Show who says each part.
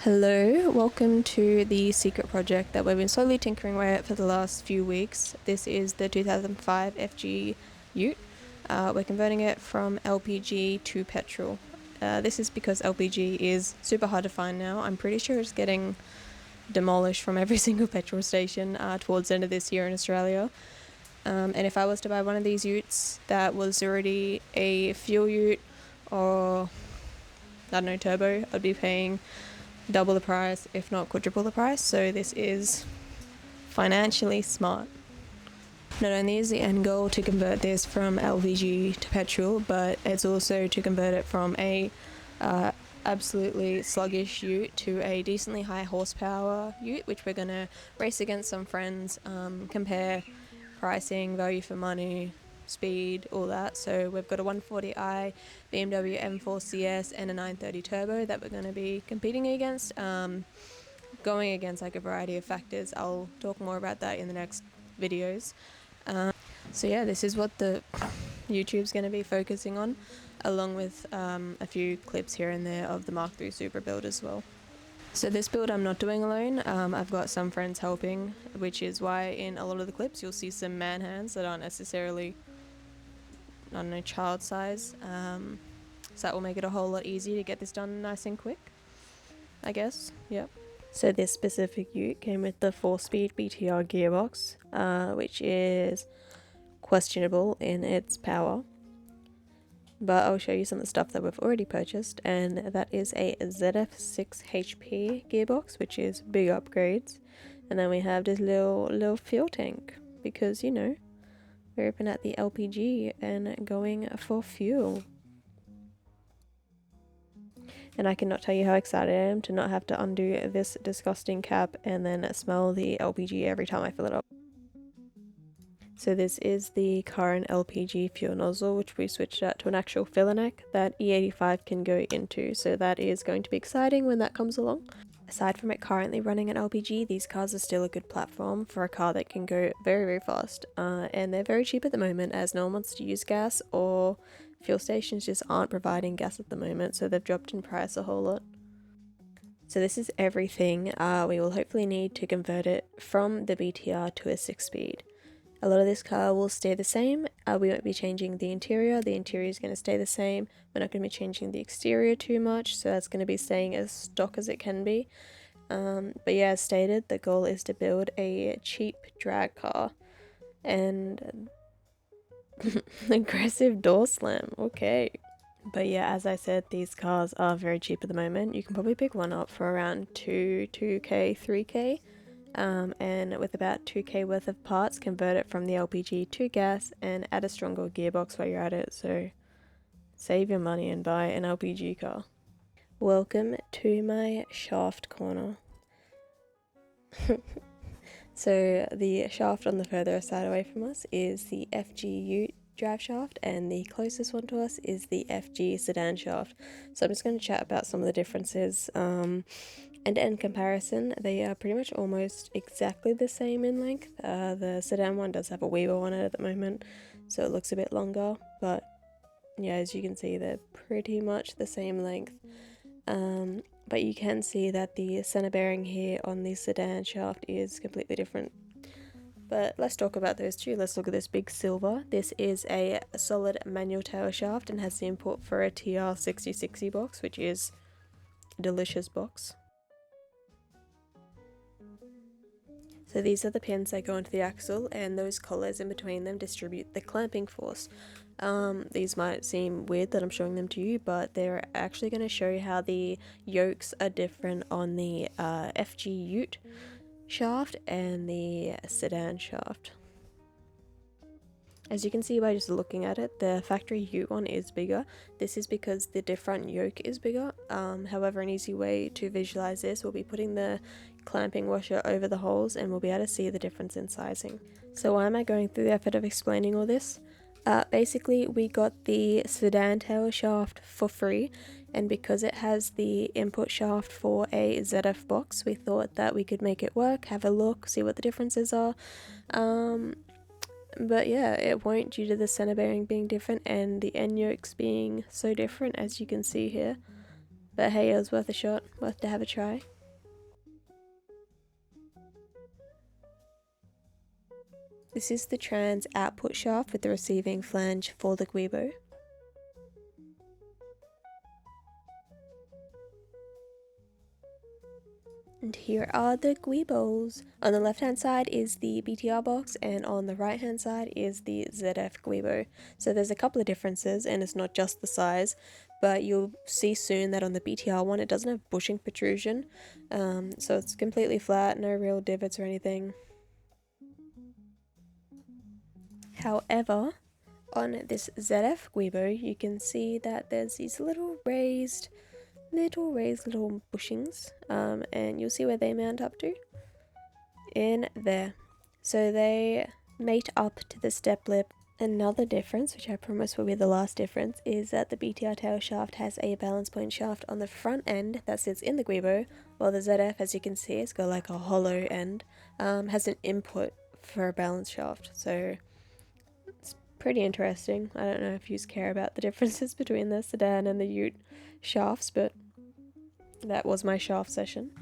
Speaker 1: Hello, welcome to the secret project that we've been slowly tinkering away at for the last few weeks. This is the 2005 FG Ute. We're converting it from LPG to petrol. This is because LPG is super hard to find now. I'm pretty sure it's getting demolished from every single petrol station towards the end of this year in Australia. And if I was to buy one of these utes that was already a fuel ute or, I don't know, turbo, I'd be paying double the price, if not quadruple the price. So this is financially smart. Not only is the end goal to convert this from LPG to petrol, but it's also to convert it from a absolutely sluggish ute to a decently high horsepower ute, which we're going to race against some friends, compare pricing, value for money, speed, all that. So we've got a 140i BMW M4 CS and a 930 turbo that we're going to be competing against, going against like a variety of factors. I'll talk more about that in the next videos. So yeah, this is what the YouTube's going to be focusing on, along with a few clips here and there of the Mark III Supra build as well. So this build I'm not doing alone. I've got some friends helping, which is why in a lot of the clips you'll see some man hands that aren't necessarily, I don't know, child size. So that will make it a whole lot easier to get this done nice and quick, I guess. Yep. So this specific ute came with the 4-speed BTR gearbox, which is questionable in its power. But I'll show you some of the stuff that we've already purchased, and that is a ZF6 HP gearbox, which is big upgrades. And then we have this little fuel tank, because, you know, we're open at the LPG and going for fuel. And I cannot tell you how excited I am to not have to undo this disgusting cap and then smell the LPG every time I fill it up. So this is the current LPG fuel nozzle, which we switched out to an actual filler neck that E85 can go into, so that is going to be exciting when that comes along. Aside from it currently running an LPG, these cars are still a good platform for a car that can go very, very fast, and they're very cheap at the moment as no one wants to use gas, or fuel stations just aren't providing gas at the moment, so they've dropped in price a whole lot. So this is everything we will hopefully need to convert it from the BTR to a 6-speed. A lot of this car will stay the same. We won't be changing the interior. The interior is going to stay the same. We're not going to be changing the exterior too much, so that's going to be staying as stock as it can be. But yeah, as stated, the goal is to build a cheap drag car. And aggressive door slam, okay. But yeah, as I said, these cars are very cheap at the moment. You can probably pick one up for around 2k, 3k. And with about 2k worth of parts, convert it from the LPG to gas and add a stronger gearbox while you're at it, so save your money and buy an LPG car. Welcome to my shaft corner. So the shaft on the further side away from us is the FG Driveshaft, and the closest one to us is the FG sedan shaft. So I'm just going to chat about some of the differences. End-to-end comparison, they are pretty much almost exactly the same in length. The sedan one does have a weeble on it at the moment, so it looks a bit longer, but yeah, as you can see, they're pretty much the same length. But you can see that the center bearing here on the sedan shaft is completely different. But let's talk about those two. Let's look at this big silver. This is a solid manual tail shaft and has the input for a TR6060 box, which is a delicious box. So these are the pins that go into the axle, and those collars in between them distribute the clamping force. These might seem weird that I'm showing them to you, but they're actually going to show you how the yokes are different on the FG Ute shaft and the sedan shaft. As you can see by just looking at it, the factory Ute one is bigger. This is because the different yoke is bigger. However, an easy way to visualize this will be putting the clamping washer over the holes, and we'll be able to see the difference in sizing. So why am I going through the effort of explaining all this? Basically, we got the sedan tail shaft for free, and because it has the input shaft for a ZF box, we thought that we could make it work, have a look, see what the differences are. But yeah, it won't due to the center bearing being different and the end yokes being so different, as you can see here. But hey, it was worth a shot, worth to have a try. This is the trans output shaft with the receiving flange for the Guibo. And here are the Guibos. On the left hand side is the BTR box, and on the right hand side is the ZF Guibo. So there's a couple of differences, and it's not just the size, but you'll see soon that on the BTR one it doesn't have bushing protrusion, so it's completely flat, no real divots or anything. However, on this ZF Guibo you can see that there's these little raised little bushings, and you'll see where they mount up to in there. So they mate up to the step lip. Another difference, which I promise will be the last difference, is that the BTR tail shaft has a balance point shaft on the front end that sits in the Guibo, while the ZF, as you can see, it's got like a hollow end, has an input for a balance shaft. So it's pretty interesting. I don't know if you care about the differences between the sedan and the ute shafts, but that was my shaft session.